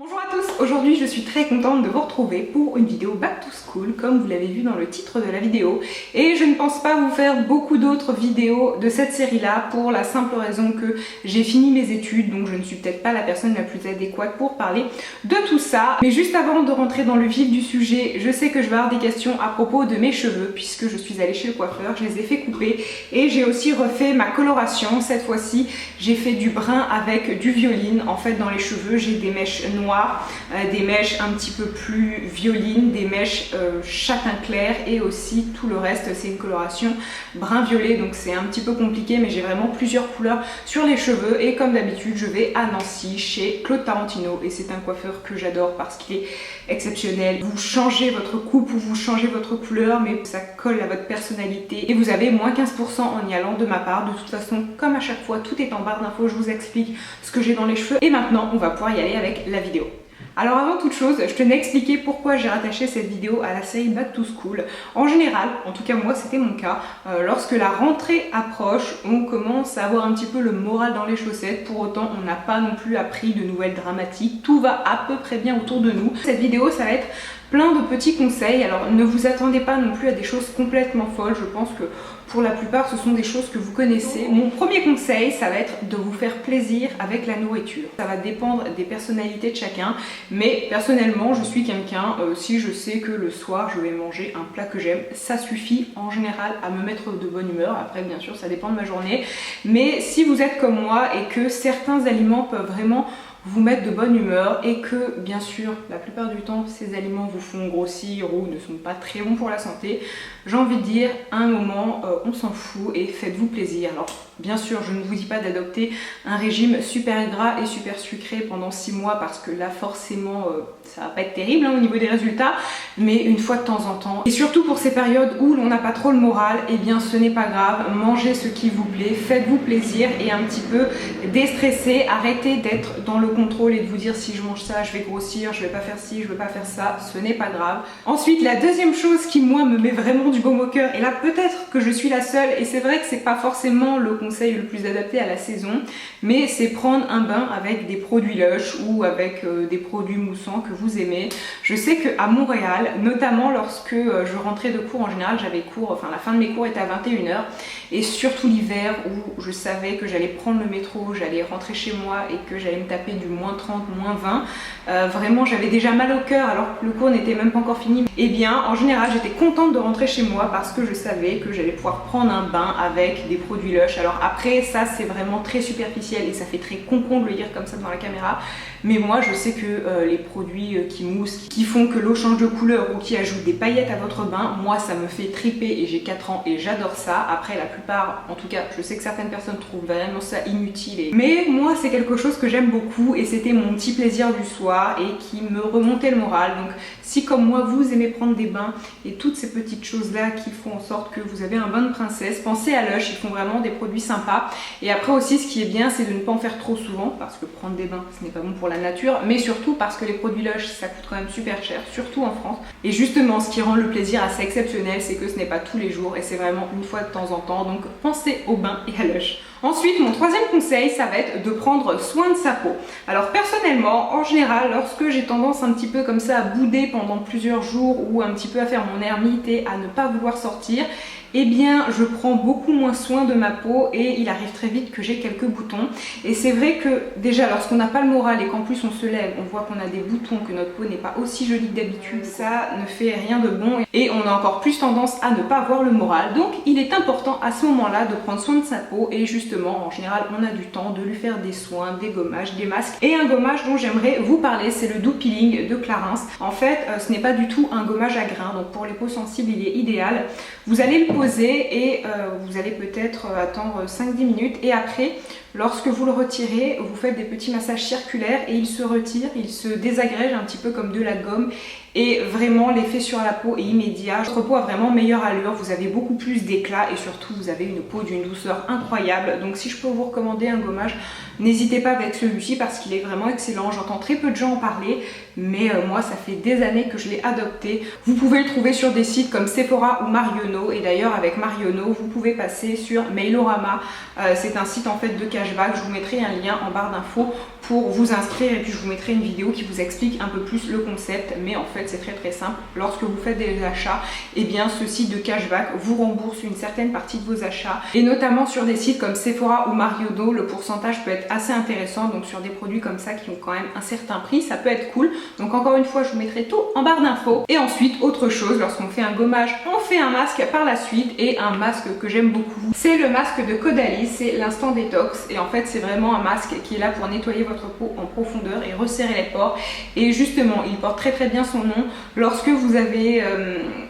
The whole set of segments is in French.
Bonjour à tous, aujourd'hui je suis très contente de vous retrouver pour une vidéo Back to School comme vous l'avez vu dans le titre de la vidéo, et je ne pense pas vous faire beaucoup d'autres vidéos de cette série là pour la simple raison que j'ai fini mes études, donc je ne suis peut-être pas la personne la plus adéquate pour parler de tout ça. Mais juste avant de rentrer dans le vif du sujet, je sais que je vais avoir des questions à propos de mes cheveux puisque je suis allée chez le coiffeur, je les ai fait couper et j'ai aussi refait ma coloration. Cette fois-ci j'ai fait du brun avec du violine. En fait dans les cheveux j'ai des mèches noires, des mèches un petit peu plus violines, des mèches châtain clair et aussi tout le reste c'est une coloration brun violet, donc c'est un petit peu compliqué mais j'ai vraiment plusieurs couleurs sur les cheveux. Et comme d'habitude je vais à Nancy chez Claude Tarantino et c'est un coiffeur que j'adore parce qu'il est exceptionnel. Vous changez votre coupe ou vous changez votre couleur mais ça colle à votre personnalité et vous avez moins 15% en y allant de ma part. De toute façon comme à chaque fois tout est en barre d'infos, je vous explique ce que j'ai dans les cheveux et maintenant on va pouvoir y aller avec la vidéo. Alors avant toute chose, je tenais à expliquer pourquoi j'ai rattaché cette vidéo à la série Back to School. En général, en tout cas moi c'était mon cas, lorsque la rentrée approche, on commence à avoir un petit peu le moral dans les chaussettes. Pour autant, on n'a pas non plus appris de nouvelles dramatiques, tout va à peu près bien autour de nous. Cette vidéo, ça va être plein de petits conseils, alors ne vous attendez pas non plus à des choses complètement folles, je pense que pour la plupart ce sont des choses que vous connaissez. Mon premier conseil, ça va être de vous faire plaisir avec la nourriture. Ça va dépendre des personnalités de chacun, mais personnellement je suis quelqu'un, si je sais que le soir je vais manger un plat que j'aime, ça suffit en général à me mettre de bonne humeur. Après bien sûr ça dépend de ma journée, mais si vous êtes comme moi et que certains aliments peuvent vraiment vous mettre de bonne humeur et que bien sûr la plupart du temps ces aliments vous font grossir ou ne sont pas très bons pour la santé, j'ai envie de dire à un moment on s'en fout et faites-vous plaisir. Alors bien sûr je ne vous dis pas d'adopter un régime super gras et super sucré pendant 6 mois parce que là forcément ça va pas être terrible au niveau des résultats, mais une fois de temps en temps, et surtout pour ces périodes où l'on n'a pas trop le moral, et bien ce n'est pas grave, mangez ce qui vous plaît, faites-vous plaisir et un petit peu déstressez, arrêtez d'être dans le contrôle et de vous dire si je mange ça je vais grossir, je vais pas faire ci, je vais pas faire ça, ce n'est pas grave. Ensuite la deuxième chose qui moi me met vraiment du baume au cœur, et là peut-être que je suis la seule et c'est vrai que c'est pas forcément le conseil le plus adapté à la saison, mais c'est prendre un bain avec des produits Lush ou avec des produits moussants que vous aimez. Je sais qu'à Montréal, notamment lorsque je rentrais de cours, en général j'avais cours, enfin la fin de mes cours était à 21h et surtout l'hiver où je savais que j'allais prendre le métro, j'allais rentrer chez moi et que j'allais me taper du moins 30, moins 20, vraiment j'avais déjà mal au cœur alors que le cours n'était même pas encore fini. Et bien en général j'étais contente de rentrer chez moi parce que je savais que j'allais pouvoir prendre un bain avec des produits Lush. Alors après ça c'est vraiment très superficiel et ça fait très con de le dire comme ça devant la caméra, mais moi je sais que les produits qui moussent, qui font que l'eau change de couleur ou qui ajoutent des paillettes à votre bain, moi ça me fait triper et j'ai 4 ans et j'adore ça. Après la plupart, en tout cas je sais que certaines personnes trouvent vraiment ça inutile, mais moi c'est quelque chose que j'aime beaucoup et c'était mon petit plaisir du soir et qui me remontait le moral. Donc si comme moi vous aimez prendre des bains et toutes ces petites choses là qui font en sorte que vous avez un bain de princesse, pensez à Lush, ils font vraiment des produits sympas. Et après aussi ce qui est bien c'est de ne pas en faire trop souvent parce que prendre des bains ce n'est pas bon pour la nature, mais surtout parce que les produits Lush ça coûte quand même super cher, surtout en France. Et justement ce qui rend le plaisir assez exceptionnel c'est que ce n'est pas tous les jours et c'est vraiment une fois de temps en temps, donc pensez au bain et à Lush. Ensuite, mon troisième conseil, ça va être de prendre soin de sa peau. Alors personnellement, en général, lorsque j'ai tendance un petit peu comme ça à bouder pendant plusieurs jours ou un petit peu à faire mon ermite et à ne pas vouloir sortir, eh bien je prends beaucoup moins soin de ma peau et il arrive très vite que j'ai quelques boutons. Et c'est vrai que déjà lorsqu'on n'a pas le moral et qu'en plus on se lève, on voit qu'on a des boutons, que notre peau n'est pas aussi jolie que d'habitude, ça ne fait rien de bon et on a encore plus tendance à ne pas avoir le moral. Donc il est important à ce moment-là de prendre soin de sa peau et justement en général on a du temps de lui faire des soins, des gommages, des masques. Et un gommage dont j'aimerais vous parler c'est le Doux Peeling de Clarins. En fait ce n'est pas du tout un gommage à grains, donc pour les peaux sensibles il est idéal. Vous allez le poser et vous allez peut-être attendre 5-10 minutes et après lorsque vous le retirez vous faites des petits massages circulaires et il se retire, il se désagrège un petit peu comme de la gomme et vraiment l'effet sur la peau est immédiat. Votre peau a vraiment meilleure allure, vous avez beaucoup plus d'éclat et surtout vous avez une peau d'une douceur incroyable. Donc si je peux vous recommander un gommage, n'hésitez pas avec celui-ci parce qu'il est vraiment excellent. J'entends très peu de gens en parler mais moi ça fait des années que je l'ai adopté. Vous pouvez le trouver sur des sites comme Sephora ou Marionneau et d'ailleurs avec Marionneau vous pouvez passer sur Mailorama. C'est un site en fait de cashback. Je vous mettrai un lien en barre d'infos pour vous inscrire et puis je vous mettrai une vidéo qui vous explique un peu plus le concept, mais en fait c'est très simple. Lorsque vous faites des achats, et bien ce site de cashback vous rembourse une certaine partie de vos achats, et notamment sur des sites comme Sephora ou Mariodo, le pourcentage peut être assez intéressant. Donc sur des produits comme ça qui ont quand même un certain prix, ça peut être cool. Donc encore une fois, je vous mettrai tout en barre d'infos. Et ensuite, autre chose, lorsqu'on fait un gommage, on fait un masque par la suite, et un masque que j'aime beaucoup, c'est le masque de Caudalie, c'est l'instant détox, et en fait c'est vraiment un masque qui est là pour nettoyer votre peau en profondeur et resserrer les pores. Et justement, il porte très bien son nom. Lorsque vous avez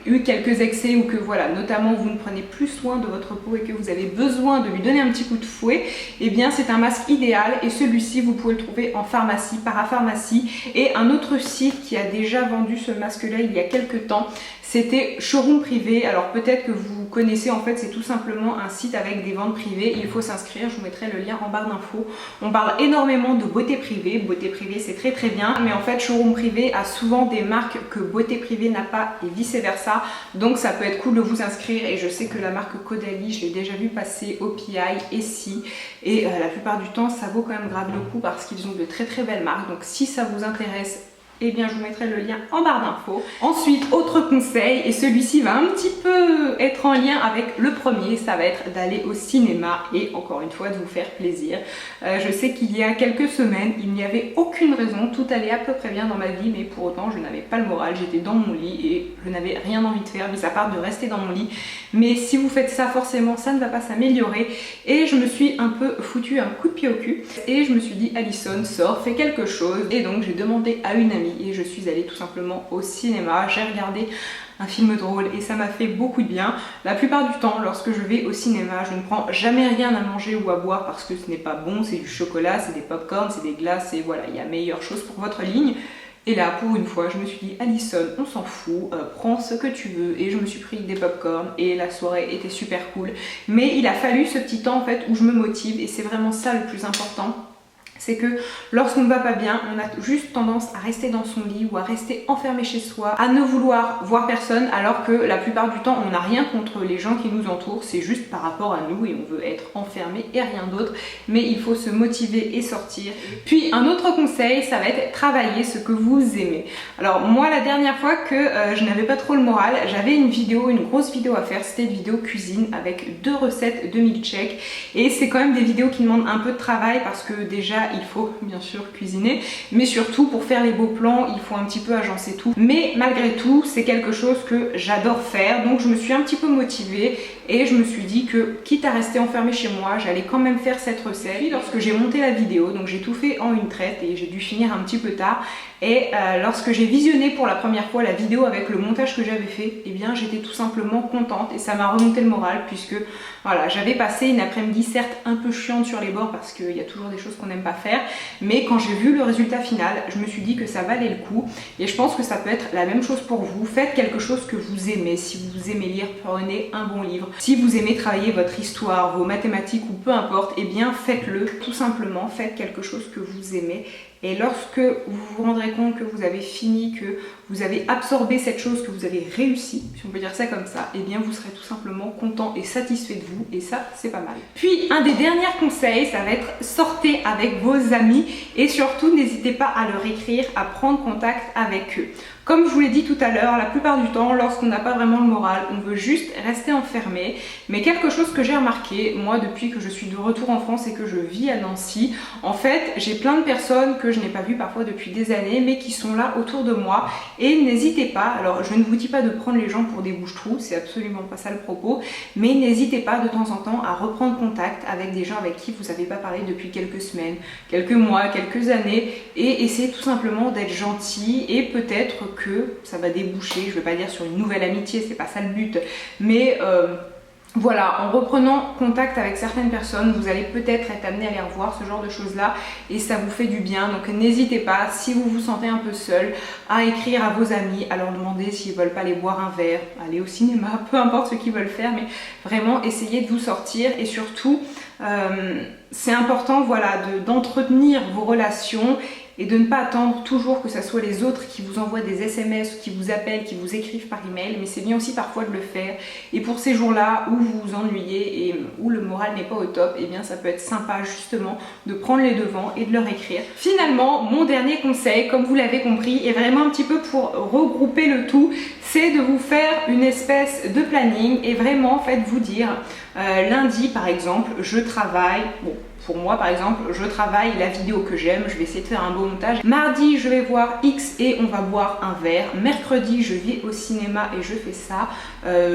eu quelques excès, ou que voilà, notamment vous ne prenez plus soin de votre peau et que vous avez besoin de lui donner un petit coup de fouet, et bien c'est un masque idéal. Et celui-ci vous pouvez le trouver en pharmacie, parapharmacie. Et un autre site qui a déjà vendu ce masque là il y a quelques temps, c'était Showroom Privé. Alors peut-être que vous connaissez, en fait c'est tout simplement un site avec des ventes privées. Il faut s'inscrire, je vous mettrai le lien en barre d'infos. On parle énormément de beauté privée. Beauté privée c'est très bien, mais en fait Showroom Privé a souvent des marques que beauté privée n'a pas et vice versa. Donc ça peut être cool de vous inscrire. Et je sais que la marque Caudalie, je l'ai déjà vu passer au PI et si. Et la plupart du temps ça vaut quand même grave le coup parce qu'ils ont de très belles marques. Donc si ça vous intéresse, eh bien je vous mettrai le lien en barre d'infos. Ensuite, autre conseil, et celui-ci va un petit peu être en lien avec le premier, ça va être d'aller au cinéma et encore une fois de vous faire plaisir. Je sais qu'il y a quelques semaines, il n'y avait aucune raison, tout allait à peu près bien dans ma vie, mais pour autant je n'avais pas le moral, j'étais dans mon lit et je n'avais rien envie de faire, mis à part de rester dans mon lit. Mais si vous faites ça, forcément ça ne va pas s'améliorer, et je me suis un peu foutu un coup de pied au cul et je me suis dit, Alison, sors, fais quelque chose. Et donc j'ai demandé à une amie et je suis allée tout simplement au cinéma. J'ai regardé un film drôle et ça m'a fait beaucoup de bien. La plupart du temps, lorsque je vais au cinéma, je ne prends jamais rien à manger ou à boire parce que ce n'est pas bon, c'est du chocolat, c'est des pop-corn, c'est des glaces, et voilà, il y a meilleure chose pour votre ligne. Et là, pour une fois, je me suis dit, Alison, on s'en fout, prends ce que tu veux. Et je me suis pris des pop-corn et la soirée était super cool. Mais il a fallu ce petit temps en fait où je me motive, et c'est vraiment ça le plus important. C'est que lorsqu'on ne va pas bien, on a juste tendance à rester dans son lit ou à rester enfermé chez soi, à ne vouloir voir personne, alors que la plupart du temps on n'a rien contre les gens qui nous entourent, c'est juste par rapport à nous et on veut être enfermé et rien d'autre. Mais il faut se motiver et sortir. Puis un autre conseil, ça va être travailler ce que vous aimez. Alors moi, la dernière fois que je n'avais pas trop le moral, j'avais une grosse vidéo à faire, c'était une vidéo cuisine avec 2 recettes de milkshake, et c'est quand même des vidéos qui demandent un peu de travail parce que déjà il faut bien sûr cuisiner, mais surtout pour faire les beaux plans il faut un petit peu agencer tout. Mais malgré tout c'est quelque chose que j'adore faire, donc je me suis un petit peu motivée et je me suis dit que quitte à rester enfermée chez moi, j'allais quand même faire cette recette. Puis lorsque j'ai monté la vidéo, donc j'ai tout fait en une traite et j'ai dû finir un petit peu tard, et lorsque j'ai visionné pour la première fois la vidéo avec le montage que j'avais fait, eh bien j'étais tout simplement contente et ça m'a remonté le moral, puisque voilà, j'avais passé une après-midi certes un peu chiante sur les bords parce qu'il y a toujours des choses qu'on n'aime pas faire, mais quand j'ai vu le résultat final, je me suis dit que ça valait le coup. Et je pense que ça peut être la même chose pour vous. Faites quelque chose que vous aimez. Si vous aimez lire, prenez un bon livre. Si vous aimez travailler votre histoire, vos mathématiques ou peu importe, eh bien faites-le tout simplement. Faites quelque chose que vous aimez. Et lorsque vous vous rendrez compte que vous avez fini, que vous avez absorbé cette chose, que vous avez réussi, si on peut dire ça comme ça, eh bien vous serez tout simplement content et satisfait de vous, et ça c'est pas mal. Puis un des derniers conseils, ça va être sortez avec vos amis, et surtout n'hésitez pas à leur écrire, à prendre contact avec eux. Comme je vous l'ai dit tout à l'heure, la plupart du temps, lorsqu'on n'a pas vraiment le moral, on veut juste rester enfermé. Mais quelque chose que j'ai remarqué, moi depuis que je suis de retour en France et que je vis à Nancy, en fait, j'ai plein de personnes que je n'ai pas vues parfois depuis des années, mais qui sont là autour de moi. Et n'hésitez pas, alors je ne vous dis pas de prendre les gens pour des bouches-trous, c'est absolument pas ça le propos, mais n'hésitez pas de temps en temps à reprendre contact avec des gens avec qui vous n'avez pas parlé depuis quelques semaines, quelques mois, quelques années, et essayez tout simplement d'être gentil, et peut-être que ça va déboucher, je ne veux pas dire sur une nouvelle amitié, c'est pas ça le but, mais voilà, en reprenant contact avec certaines personnes, vous allez peut-être être amené à les revoir, ce genre de choses là, et ça vous fait du bien. Donc n'hésitez pas, si vous vous sentez un peu seul, à écrire à vos amis, à leur demander s'ils veulent pas aller boire un verre, aller au cinéma, peu importe ce qu'ils veulent faire, mais vraiment essayez de vous sortir. Et surtout c'est important, voilà, d'entretenir vos relations et de ne pas attendre toujours que ce soit les autres qui vous envoient des SMS, qui vous appellent, qui vous écrivent par email, mais c'est bien aussi parfois de le faire. Et pour ces jours-là où vous vous ennuyez et où le moral n'est pas au top, et bien ça peut être sympa justement de prendre les devants et de leur écrire. Finalement, mon dernier conseil, comme vous l'avez compris, est vraiment un petit peu pour regrouper le tout, c'est de vous faire une espèce de planning et vraiment faites-vous dire lundi par exemple je travaille, bon pour moi par exemple je travaille la vidéo que j'aime, je vais essayer de faire un beau montage. Mardi je vais voir X et on va boire un verre. Mercredi je vais au cinéma et je fais ça.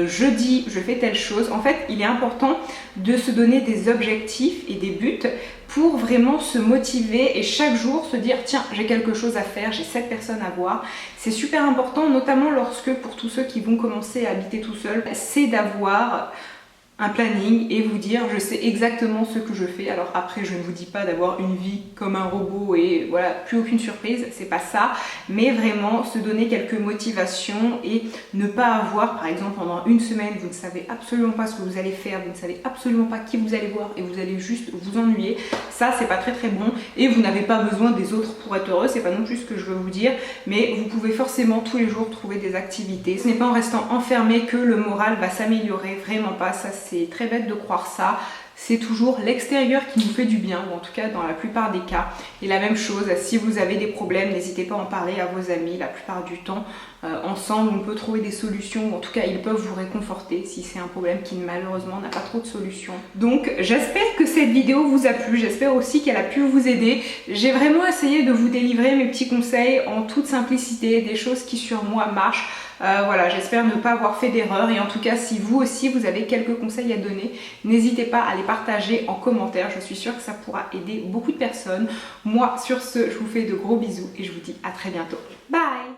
Jeudi je fais telle chose. En fait il est important de se donner des objectifs et des buts pour vraiment se motiver et chaque jour se dire tiens j'ai quelque chose à faire, j'ai cette personne à voir. C'est super important, notamment lorsque pour tous ceux qui vont commencer à habiter tout seul, c'est d'avoir un planning et vous dire je sais exactement ce que je fais. Alors après je ne vous dis pas d'avoir une vie comme un robot et voilà plus aucune surprise, c'est pas ça, mais vraiment se donner quelques motivations et ne pas avoir par exemple pendant une semaine vous ne savez absolument pas ce que vous allez faire, vous ne savez absolument pas qui vous allez voir et vous allez juste vous ennuyer. Ça c'est pas très bon et vous n'avez pas besoin des autres pour être heureux, c'est pas non plus ce que je veux vous dire, mais vous pouvez forcément tous les jours trouver des activités. Ce n'est pas en restant enfermé que le moral va s'améliorer, vraiment pas, ça c'est très bête de croire ça. C'est toujours l'extérieur qui nous fait du bien, ou en tout cas dans la plupart des cas. Et la même chose, si vous avez des problèmes, n'hésitez pas à en parler à vos amis. La plupart du temps, ensemble, on peut trouver des solutions, ou en tout cas, ils peuvent vous réconforter si c'est un problème qui malheureusement n'a pas trop de solutions. Donc, j'espère que cette vidéo vous a plu. J'espère aussi qu'elle a pu vous aider. J'ai vraiment essayé de vous délivrer mes petits conseils en toute simplicité, des choses qui sur moi marchent. Voilà, j'espère ne pas avoir fait d'erreur et en tout cas si vous aussi vous avez quelques conseils à donner, n'hésitez pas à les partager en commentaire, je suis sûre que ça pourra aider beaucoup de personnes. Moi sur ce, je vous fais de gros bisous et je vous dis à très bientôt. Bye!